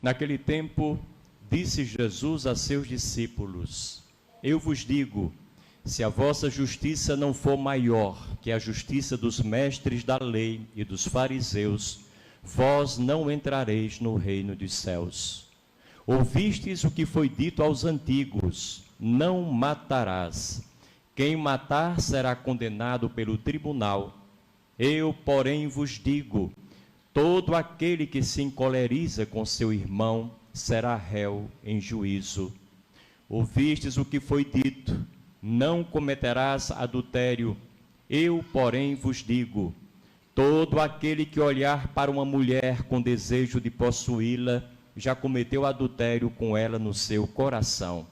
Naquele tempo, disse Jesus a seus discípulos: Eu vos digo, se a vossa justiça não for maior que a justiça dos mestres da lei e dos fariseus, vós não entrareis no reino dos céus. Ouvistes o que foi dito aos antigos: não matarás. Quem matar será condenado pelo tribunal. Eu, porém, vos digo: todo aquele que se encoleriza com seu irmão será réu em juízo. Ouvistes o que foi dito: não cometerás adultério. Eu, porém, vos digo: todo aquele que olhar para uma mulher com desejo de possuí-la, já cometeu adultério com ela no seu coração.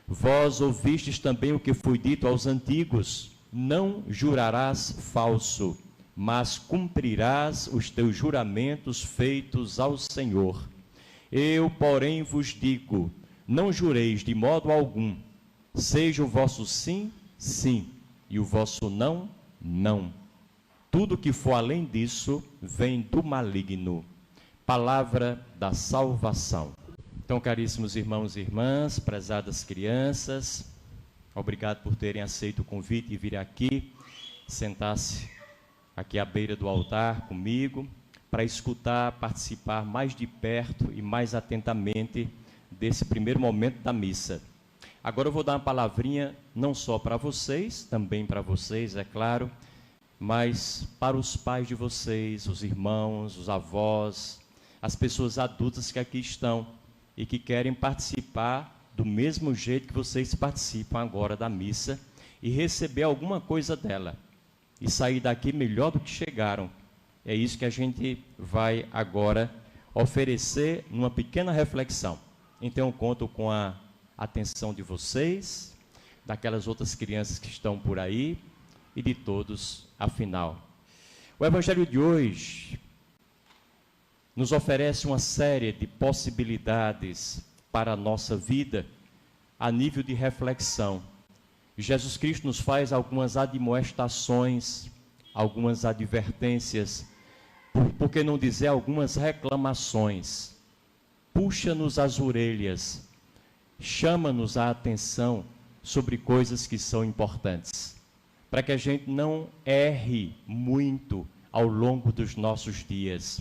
Vós ouvistes também o que foi dito aos antigos: não jurarás falso, mas cumprirás os teus juramentos feitos ao Senhor. Eu, porém, vos digo: não jureis de modo algum. Seja o vosso sim, sim, e o vosso não, não. Tudo que for além disso vem do maligno. Palavra da salvação. Então, caríssimos irmãos e irmãs, prezadas crianças, obrigado por terem aceito o convite e vir aqui, sentar-se aqui à beira do altar comigo, para escutar, participar mais de perto e mais atentamente desse primeiro momento da missa. Agora eu vou dar uma palavrinha não só para vocês, também para vocês, é claro, mas para os pais de vocês, os irmãos, os avós, as pessoas adultas que aqui estão e que querem participar do mesmo jeito que vocês participam agora da missa e receber alguma coisa dela e sair daqui melhor do que chegaram. É isso que a gente vai agora oferecer numa pequena reflexão. Então eu conto com a atenção de vocês, daquelas outras crianças que estão por aí e de todos, afinal. O Evangelho de hoje nos oferece uma série de possibilidades para a nossa vida a nível de reflexão. Jesus Cristo nos faz algumas admoestações, algumas advertências, por que não dizer algumas reclamações. Puxa-nos as orelhas, chama-nos a atenção sobre coisas que são importantes, para que a gente não erre muito ao longo dos nossos dias.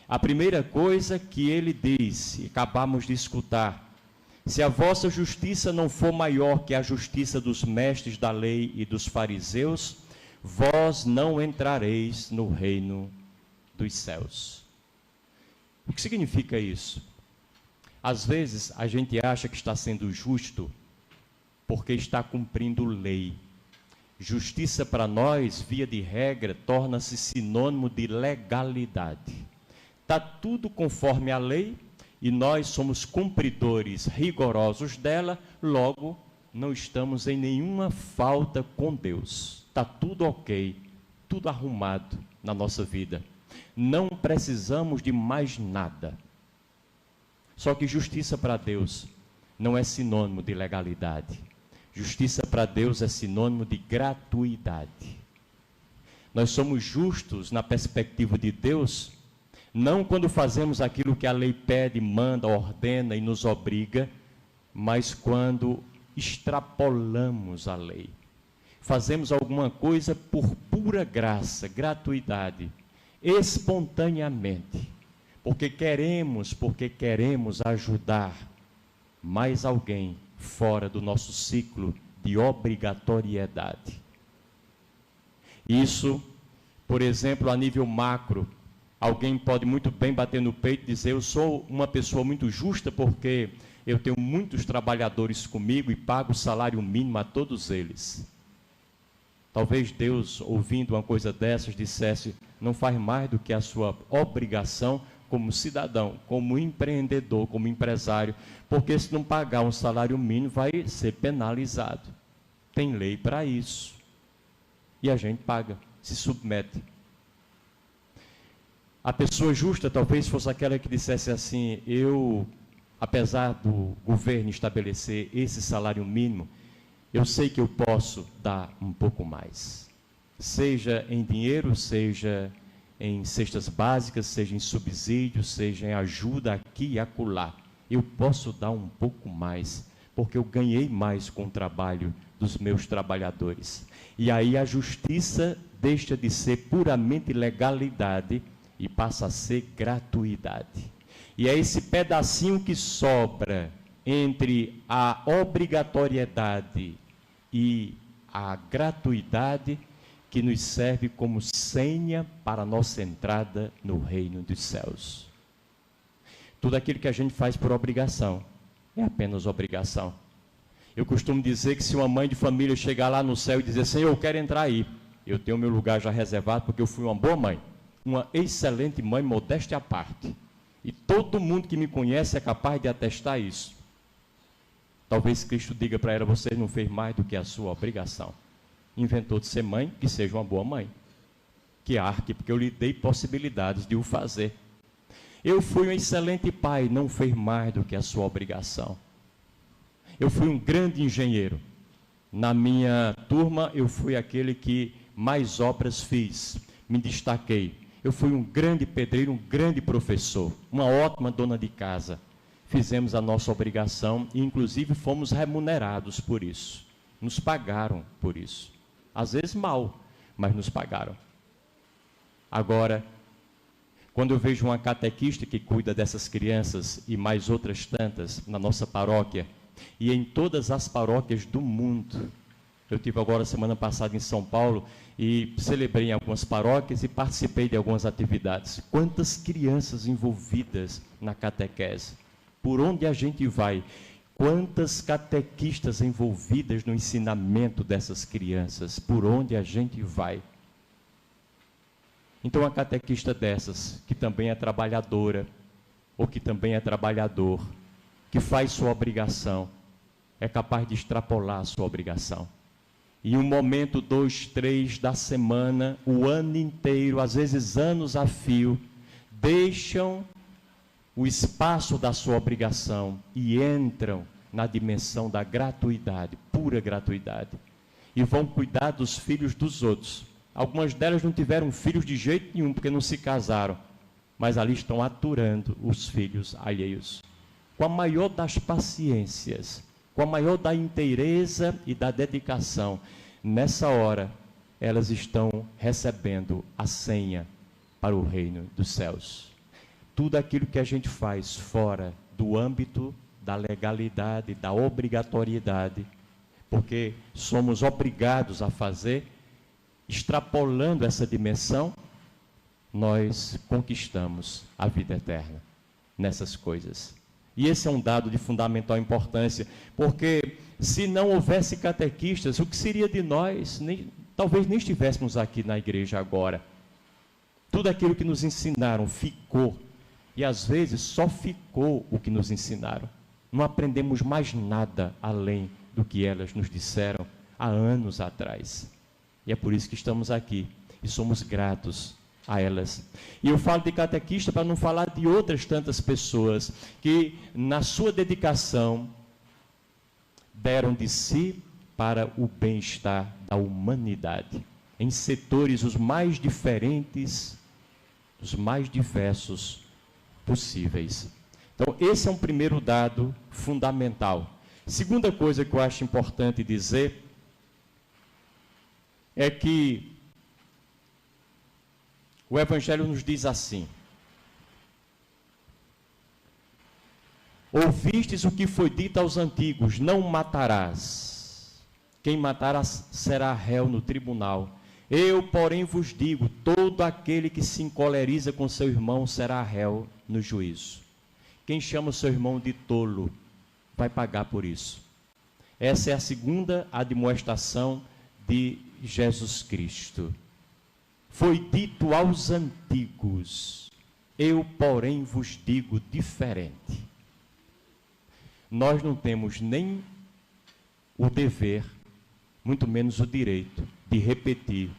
A primeira coisa que ele diz, e acabamos de escutar: se a vossa justiça não for maior que a justiça dos mestres da lei e dos fariseus, vós não entrareis no reino dos céus. O que significa isso? Às vezes a gente acha que está sendo justo porque está cumprindo lei. Justiça para nós, via de regra, torna-se sinônimo de legalidade. Está tudo conforme a lei e nós somos cumpridores rigorosos dela, logo não estamos em nenhuma falta com Deus. Está tudo ok, tudo arrumado na nossa vida. Não precisamos de mais nada. Só que justiça para Deus não é sinônimo de legalidade. Justiça para Deus é sinônimo de gratuidade. Nós somos justos na perspectiva de Deus, não quando fazemos aquilo que a lei pede, manda, ordena e nos obriga, mas quando extrapolamos a lei. Fazemos alguma coisa por pura graça, gratuidade, espontaneamente, porque queremos ajudar mais alguém fora do nosso ciclo de obrigatoriedade. Isso, por exemplo, a nível macro, alguém pode muito bem bater no peito e dizer: eu sou uma pessoa muito justa porque eu tenho muitos trabalhadores comigo e pago o salário mínimo a todos eles. Talvez Deus, ouvindo uma coisa dessas, dissesse: não faz mais do que a sua obrigação como cidadão, como empreendedor, como empresário, porque se não pagar um salário mínimo vai ser penalizado. Tem lei para isso. E a gente paga, se submete. A pessoa justa talvez fosse aquela que dissesse assim: eu, apesar do governo estabelecer esse salário mínimo, eu sei que eu posso dar um pouco mais. Seja em dinheiro, seja em cestas básicas, seja em subsídio, seja em ajuda aqui e acolá. Eu posso dar um pouco mais, porque eu ganhei mais com o trabalho dos meus trabalhadores. E aí a justiça deixa de ser puramente legalidade e passa a ser gratuidade. E é esse pedacinho que sobra entre a obrigatoriedade e a gratuidade que nos serve como senha para a nossa entrada no reino dos céus. Tudo aquilo que a gente faz por obrigação é apenas obrigação. Eu costumo dizer que se uma mãe de família chegar lá no céu e dizer, Senhor, eu quero entrar aí, eu tenho meu lugar já reservado porque eu fui uma boa mãe, uma excelente mãe, modéstia à parte. E todo mundo que me conhece é capaz de atestar isso. Talvez Cristo diga para ela, você não fez mais do que a sua obrigação. Inventou de ser mãe, que seja uma boa mãe. Que arque, porque eu lhe dei possibilidades de o fazer. Eu fui um excelente pai, não fez mais do que a sua obrigação. Eu fui um grande engenheiro. Na minha turma, eu fui aquele que mais obras fiz, me destaquei. Eu fui um grande pedreiro, um grande professor, uma ótima dona de casa. Fizemos a nossa obrigação e, inclusive, fomos remunerados por isso. Nos pagaram por isso. Às vezes mal, mas nos pagaram. Agora, quando eu vejo uma catequista que cuida dessas crianças e mais outras tantas na nossa paróquia e em todas as paróquias do mundo, eu tive agora semana passada em São Paulo e celebrei em algumas paróquias e participei de algumas atividades. Quantas crianças envolvidas na catequese? Por onde a gente vai? Quantas catequistas envolvidas no ensinamento dessas crianças? Por onde a gente vai? Então, a catequista dessas, que também é trabalhadora, ou que também é trabalhador, que faz sua obrigação, é capaz de extrapolar a sua obrigação. E um momento, 2, 3 da semana, o ano inteiro, às vezes anos a fio, deixam o espaço da sua obrigação e entram na dimensão da gratuidade, pura gratuidade, e vão cuidar dos filhos dos outros. Algumas delas não tiveram filhos de jeito nenhum, porque não se casaram, mas ali estão aturando os filhos alheios, com a maior das paciências, com a maior da inteireza e da dedicação. Nessa hora, elas estão recebendo a senha para o reino dos céus. Tudo aquilo que a gente faz fora do âmbito da legalidade, da obrigatoriedade, porque somos obrigados a fazer, extrapolando essa dimensão, nós conquistamos a vida eterna nessas coisas. E esse é um dado de fundamental importância, porque se não houvesse catequistas, o que seria de nós? Talvez nem estivéssemos aqui na igreja agora. Tudo aquilo que nos ensinaram ficou, e às vezes só ficou o que nos ensinaram. Não aprendemos mais nada além do que elas nos disseram há anos atrás. E é por isso que estamos aqui e somos gratos a elas. E eu falo de catequista para não falar de outras tantas pessoas que, na sua dedicação, deram de si para o bem-estar da humanidade, em setores os mais diferentes, os mais diversos possíveis. Então, esse é um primeiro dado fundamental. Segunda coisa que eu acho importante dizer é que o Evangelho nos diz assim: ouvistes o que foi dito aos antigos, não matarás. Quem matarás será réu no tribunal. Eu, porém, vos digo, todo aquele que se encoleriza com seu irmão será réu no juízo. Quem chama o seu irmão de tolo vai pagar por isso. Essa é a segunda admoestação de Jesus Cristo. Foi dito aos antigos, eu, porém, vos digo diferente. Nós não temos nem o dever, muito menos o direito, de repetir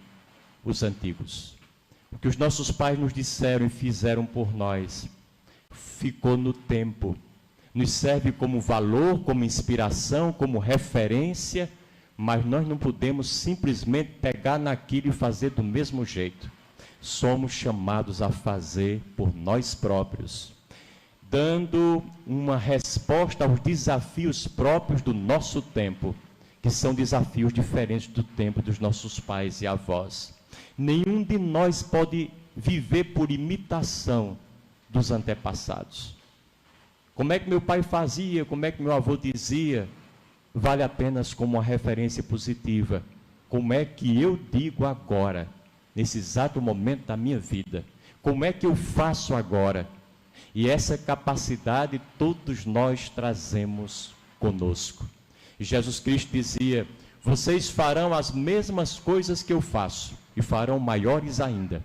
os antigos. O que os nossos pais nos disseram e fizeram por nós ficou no tempo, nos serve como valor, como inspiração, como referência, mas nós não podemos simplesmente pegar naquilo e fazer do mesmo jeito. somos chamados a fazer por nós próprios, dando uma resposta aos desafios próprios do nosso tempo, que são desafios diferentes do tempo dos nossos pais e avós. Nenhum de nós pode viver por imitação dos antepassados. Como é que meu pai fazia, como é que meu avô dizia, vale apenas como uma referência positiva. Como é que eu digo agora, nesse exato momento da minha vida? Como é que eu faço agora? E essa capacidade todos nós trazemos conosco. Jesus Cristo dizia: vocês farão as mesmas coisas que eu faço, e farão maiores ainda.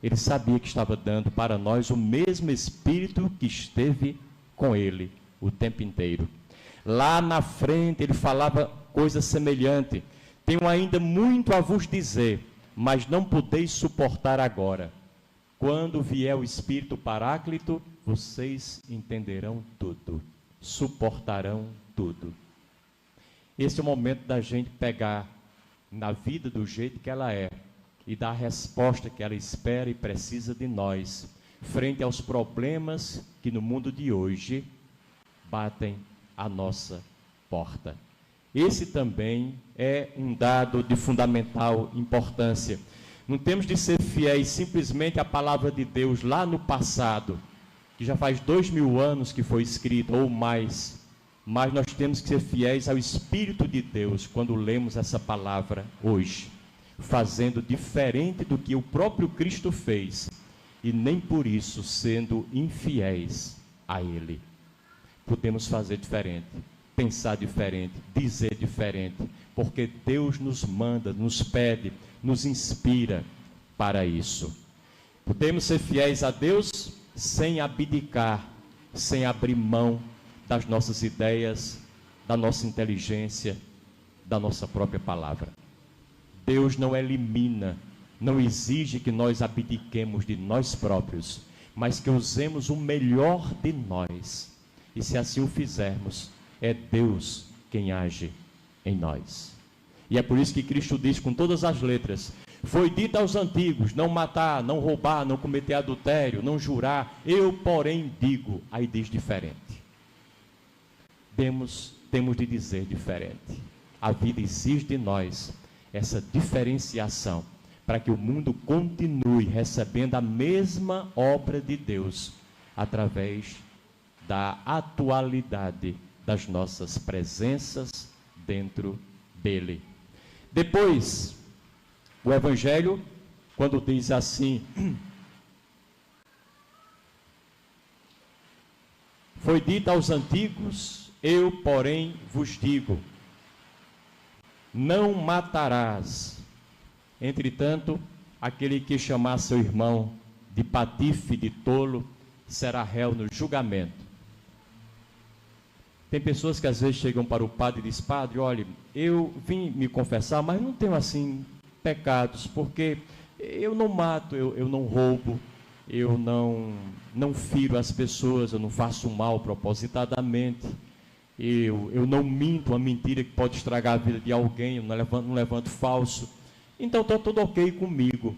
Ele sabia que estava dando para nós o mesmo Espírito que esteve com ele o tempo inteiro. Lá na frente ele falava coisa semelhante: tenho ainda muito a vos dizer, mas não podeis suportar agora. Quando vier o Espírito Paráclito, vocês entenderão tudo, suportarão tudo. Esse é o momento da gente pegar na vida do jeito que ela é e dar a resposta que ela espera e precisa de nós, frente aos problemas que no mundo de hoje batem a nossa porta. Esse também é um dado de fundamental importância. Não temos de ser fiéis simplesmente à palavra de Deus lá no passado, que já faz 2000 anos que foi escrita ou mais, mas nós temos que ser fiéis ao Espírito de Deus quando lemos essa palavra hoje, fazendo diferente do que o próprio Cristo fez, e nem por isso sendo infiéis a Ele. Podemos fazer diferente, pensar diferente, dizer diferente, porque Deus nos manda, nos pede, nos inspira para isso. Podemos ser fiéis a Deus sem abdicar, sem abrir mão das nossas ideias, da nossa inteligência, da nossa própria palavra. Deus não elimina, não exige que nós abdiquemos de nós próprios, mas que usemos o melhor de nós. E se assim o fizermos, é Deus quem age em nós. E é por isso que Cristo diz com todas as letras: foi dito aos antigos, não matar, não roubar, não cometer adultério, não jurar. Eu, porém, digo. Aí diz diferente. Temos de dizer diferente. A vida exige de nós essa diferenciação, para que o mundo continue recebendo a mesma obra de Deus, através da atualidade das nossas presenças dentro dele. Depois, o Evangelho, quando diz assim: foi dito aos antigos, eu, porém, vos digo, não matarás. Entretanto, aquele que chamar seu irmão de patife, de tolo, será réu no julgamento. Tem pessoas que às vezes chegam para o padre e dizem: padre, olha, eu vim me confessar, mas não tenho assim pecados, porque eu não mato, eu não roubo, eu não firo as pessoas, eu não faço mal propositadamente, eu não minto uma mentira que pode estragar a vida de alguém, eu não levanto falso, então está tudo ok comigo.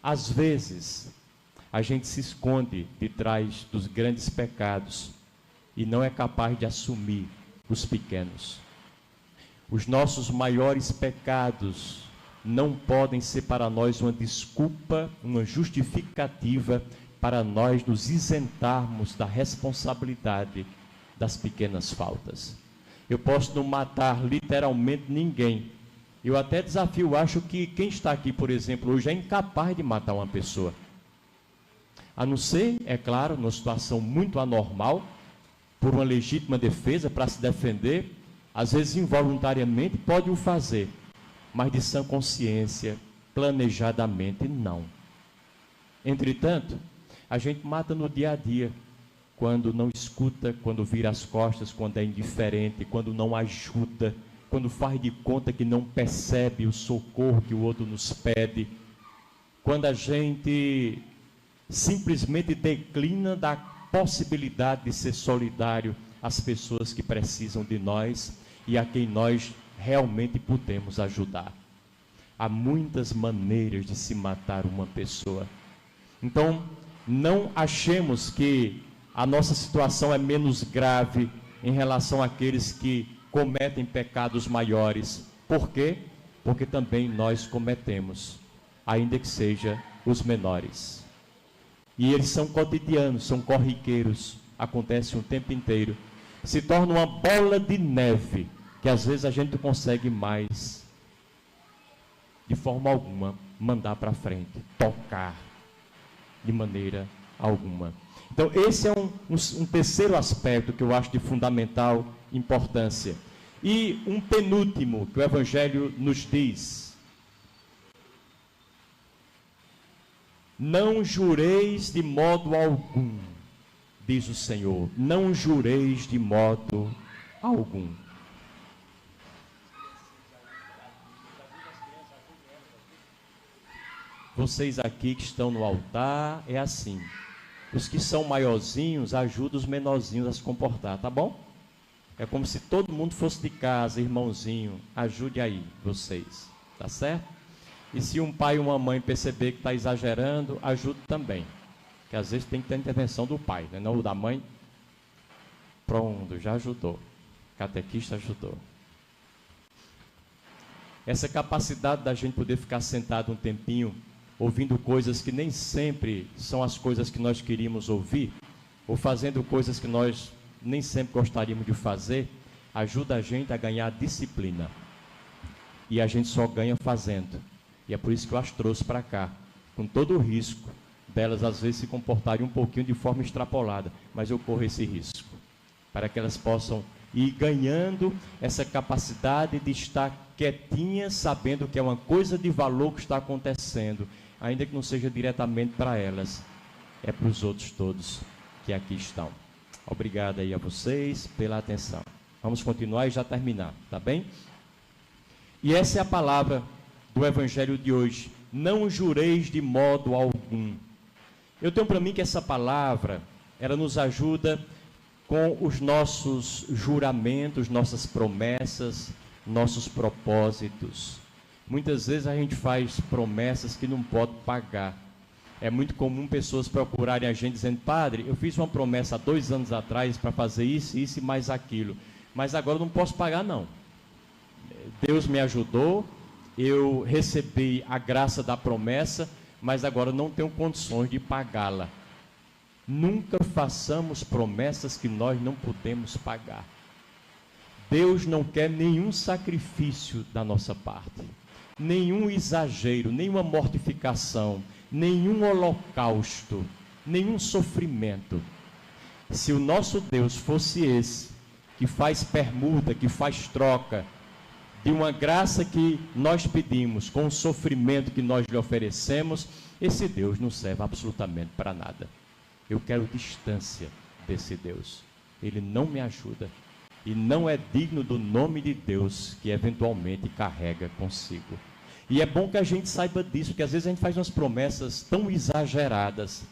Às vezes, a gente se esconde de trás dos grandes pecados e não é capaz de assumir os pequenos. Os nossos maiores pecados não podem ser para nós uma desculpa, uma justificativa para nós nos isentarmos da responsabilidade das pequenas faltas. Eu posso não matar literalmente ninguém. Eu até desafio, acho que quem está aqui, por exemplo, hoje é incapaz de matar uma pessoa. A não ser, é claro, numa situação muito anormal, por uma legítima defesa, para se defender, às vezes involuntariamente pode o fazer, mas de sã consciência, planejadamente, não. Entretanto, a gente mata no dia a dia, quando não escuta, quando vira as costas, quando é indiferente, quando não ajuda, quando faz de conta que não percebe o socorro que o outro nos pede, quando a gente simplesmente declina da possibilidade de ser solidário às pessoas que precisam de nós e a quem nós realmente podemos ajudar. Há muitas maneiras de se matar uma pessoa. Então, não achemos que a nossa situação é menos grave em relação àqueles que cometem pecados maiores. Por quê? Porque também nós cometemos, ainda que seja os menores. E eles são cotidianos, são corriqueiros, acontece o tempo inteiro. Se torna uma bola de neve, que às vezes a gente não consegue mais, de forma alguma, mandar para frente, tocar, de maneira alguma. Então, esse é um terceiro aspecto que eu acho de fundamental importância. E um penúltimo que o Evangelho nos diz: não jureis de modo algum, diz o Senhor, não jureis de modo algum. Vocês aqui que estão no altar, é assim. Os que são maiorzinhos, ajudam os menorzinhos a se comportar, tá bom? É como se todo mundo fosse de casa, irmãozinho, ajude aí, vocês, tá certo? E se um pai ou uma mãe perceber que está exagerando, ajude também. Que às vezes tem que ter a intervenção do pai, né? Não o da mãe. Pronto, já ajudou. Catequista ajudou. Essa capacidade da gente poder ficar sentado um tempinho, ouvindo coisas que nem sempre são as coisas que nós queríamos ouvir, ou fazendo coisas que nós nem sempre gostaríamos de fazer, ajuda a gente a ganhar disciplina. E a gente só ganha fazendo. E é por isso que eu as trouxe para cá, com todo o risco delas às vezes se comportarem um pouquinho de forma extrapolada, mas eu corro esse risco, para que elas possam ir ganhando essa capacidade de estar quietinhas, sabendo que é uma coisa de valor que está acontecendo, ainda que não seja diretamente para elas, é para os outros todos que aqui estão. Obrigado aí a vocês pela atenção. Vamos continuar e já terminar, tá bem? E essa é a palavra do Evangelho de hoje. Não jureis de modo algum. Eu tenho para mim que essa palavra, ela nos ajuda com os nossos juramentos, nossas promessas, nossos propósitos. Muitas vezes a gente faz promessas que não pode pagar. É muito comum pessoas procurarem a gente dizendo: padre, eu fiz uma promessa há 2 anos atrás para fazer isso, isso e mais aquilo, mas agora eu não posso pagar não. Deus me ajudou, eu recebi a graça da promessa, mas agora não tenho condições de pagá-la. Nunca façamos promessas que nós não podemos pagar. Deus não quer nenhum sacrifício da nossa parte, nenhum exagero, nenhuma mortificação, nenhum holocausto, nenhum sofrimento. Se o nosso Deus fosse esse, que faz permuta, que faz troca, de uma graça que nós pedimos, com o sofrimento que nós lhe oferecemos, esse Deus não serve absolutamente para nada. Eu quero distância desse Deus. Ele não me ajuda e não é digno do nome de Deus que eventualmente carrega consigo. E é bom que a gente saiba disso, porque às vezes a gente faz umas promessas tão exageradas.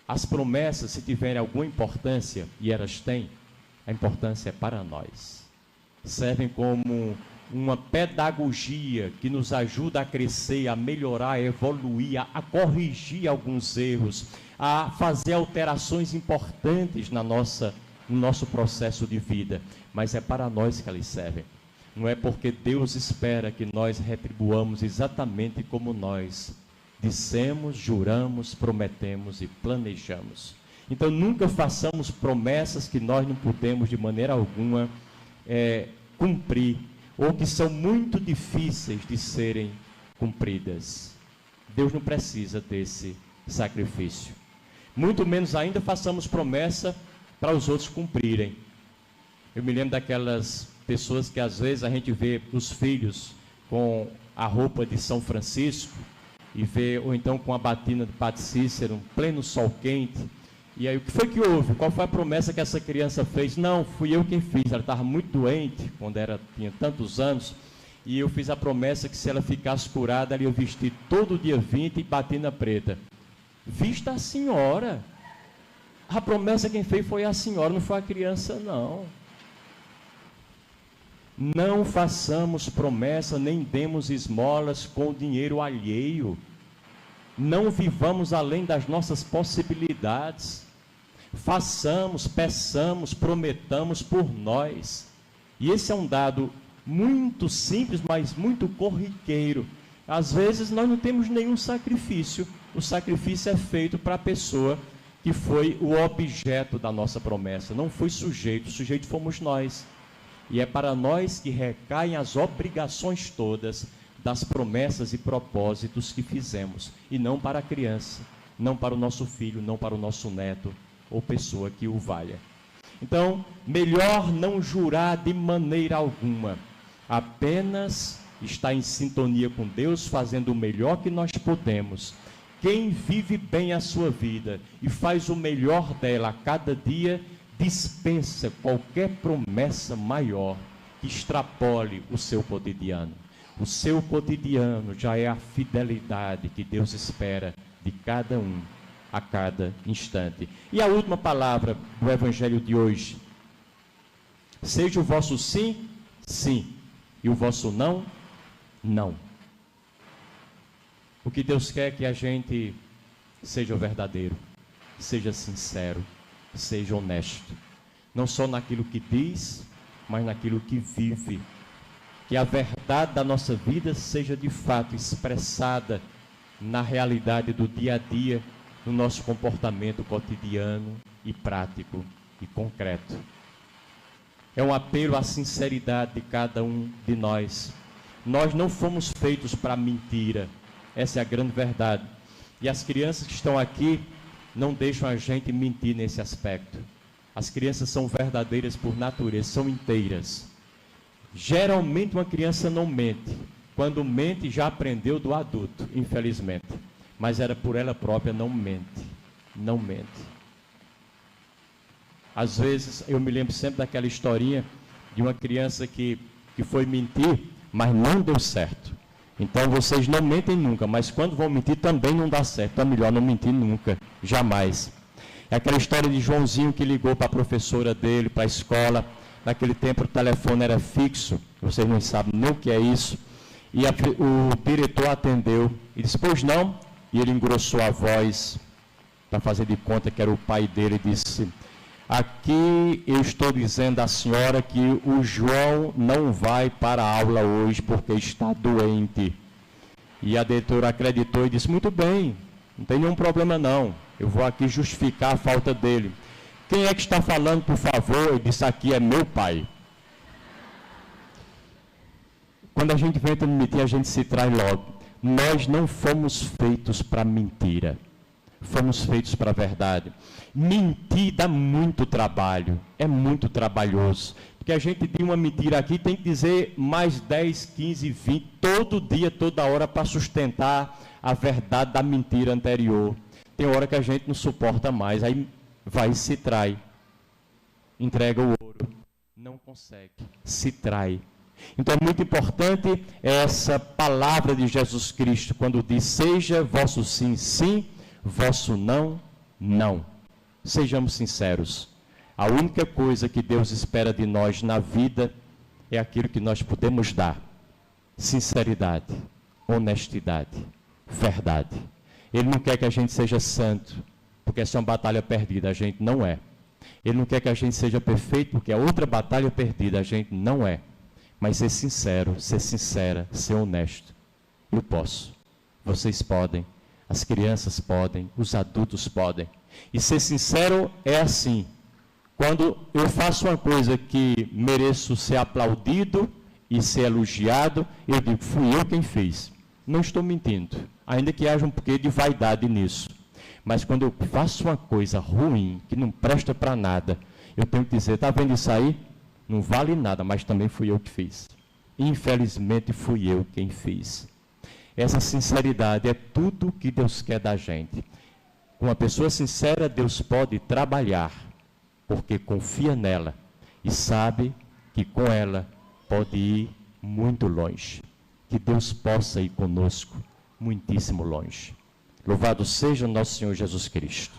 As promessas, se tiverem alguma importância, e elas têm, a importância é para nós. Servem como uma pedagogia que nos ajuda a crescer, a melhorar, a evoluir, a corrigir alguns erros, a fazer alterações importantes no nosso processo de vida. Mas é para nós que elas servem. Não é porque Deus espera que nós retribuamos exatamente como nós dissemos, juramos, prometemos e planejamos. Então nunca façamos promessas que nós não podemos de maneira alguma cumprir, ou que são muito difíceis de serem cumpridas. Deus não precisa desse sacrifício. Muito menos ainda façamos promessa para os outros cumprirem. Eu me lembro daquelas pessoas que às vezes a gente vê os filhos com a roupa de São Francisco, e vê, ou então com a batina de Padre Cícero, um pleno sol quente. E aí, o que foi que houve? Qual foi a promessa que essa criança fez? Não, fui eu quem fiz. Ela estava muito doente, quando tinha tantos anos, e eu fiz a promessa que se ela ficasse curada, ela ia vestir todo dia 20 e batina preta. Vista a senhora. A promessa quem fez foi a senhora, não foi a criança, não. Não façamos promessa, nem demos esmolas com o dinheiro alheio. Não vivamos além das nossas possibilidades. Façamos, peçamos, prometamos por nós. E esse é um dado muito simples, mas muito corriqueiro. Às vezes nós não temos nenhum sacrifício. O sacrifício é feito para a pessoa que foi o objeto da nossa promessa. Não foi sujeito, o sujeito fomos nós. E é para nós que recaem as obrigações todas das promessas e propósitos que fizemos. E não para a criança, não para o nosso filho, não para o nosso neto ou pessoa que o valha. Então, melhor não jurar de maneira alguma. Apenas estar em sintonia com Deus, fazendo o melhor que nós podemos. Quem vive bem a sua vida e faz o melhor dela a cada dia, dispensa qualquer promessa maior que extrapole o seu cotidiano. O seu cotidiano já é a fidelidade que Deus espera de cada um, a cada instante. E a última palavra do Evangelho de hoje: seja o vosso sim, sim, e o vosso não, não. O que Deus quer é que a gente seja verdadeiro, seja sincero, seja honesto, não só naquilo que diz, mas naquilo que vive. Que a verdade da nossa vida seja de fato expressada na realidade do dia a dia, no nosso comportamento cotidiano e prático e concreto. É um apelo à sinceridade de cada um de nós. Nós não fomos feitos para mentira, essa é a grande verdade. E as crianças que estão aqui não deixam a gente mentir nesse aspecto. As crianças são verdadeiras por natureza, são inteiras. Geralmente uma criança não mente. Quando mente, já aprendeu do adulto, infelizmente. Mas era por ela própria, não mente. Não mente. Às vezes, eu me lembro sempre daquela historinha de uma criança que foi mentir, mas não deu certo. Então, vocês não mentem nunca, mas quando vão mentir também não dá certo. É melhor não mentir nunca, jamais. É aquela história de Joãozinho que ligou para a professora dele, para a escola. Naquele tempo o telefone era fixo, vocês não sabem nem o que é isso. E o diretor atendeu e disse, pois não? E ele engrossou a voz para fazer de conta que era o pai dele e disse, aqui eu estou dizendo à senhora que o João não vai para a aula hoje porque está doente. E a diretora acreditou e disse, muito bem, não tem nenhum problema não, eu vou aqui justificar a falta dele. Quem é que está falando, por favor? Ele disse, aqui é meu pai. Quando a gente vem mentir, a gente se trai logo. Nós não fomos feitos para mentira. Fomos feitos para a verdade. Mentir dá muito trabalho. É muito trabalhoso. Porque a gente tem uma mentira aqui, tem que dizer mais 10, 15, 20, todo dia, toda hora, para sustentar a verdade da mentira anterior. Tem hora que a gente não suporta mais. Aí vai e se trai, entrega o ouro, não consegue, se trai. Então é muito importante essa palavra de Jesus Cristo, quando diz, seja vosso sim, sim, vosso não, não. Sejamos sinceros. A única coisa que Deus espera de nós na vida é aquilo que nós podemos dar. Sinceridade, honestidade, verdade. Ele não quer que a gente seja santo, porque essa é uma batalha perdida, a gente não é. Ele não quer que a gente seja perfeito, porque é outra batalha perdida, a gente não é. Mas ser sincero, ser sincera, ser honesto. Eu posso, vocês podem, as crianças podem, os adultos podem. E ser sincero é assim, quando eu faço uma coisa que mereço ser aplaudido e ser elogiado, eu digo, fui eu quem fiz. Não estou mentindo, ainda que haja um pouquinho de vaidade nisso. Mas quando eu faço uma coisa ruim, que não presta para nada, eu tenho que dizer, está vendo isso aí? Não vale nada, mas também fui eu que fiz. Infelizmente fui eu quem fiz. Essa sinceridade é tudo que Deus quer da gente. Com uma pessoa sincera, Deus pode trabalhar, porque confia nela e sabe que com ela pode ir muito longe. Que Deus possa ir conosco muitíssimo longe. Louvado seja o nosso Senhor Jesus Cristo.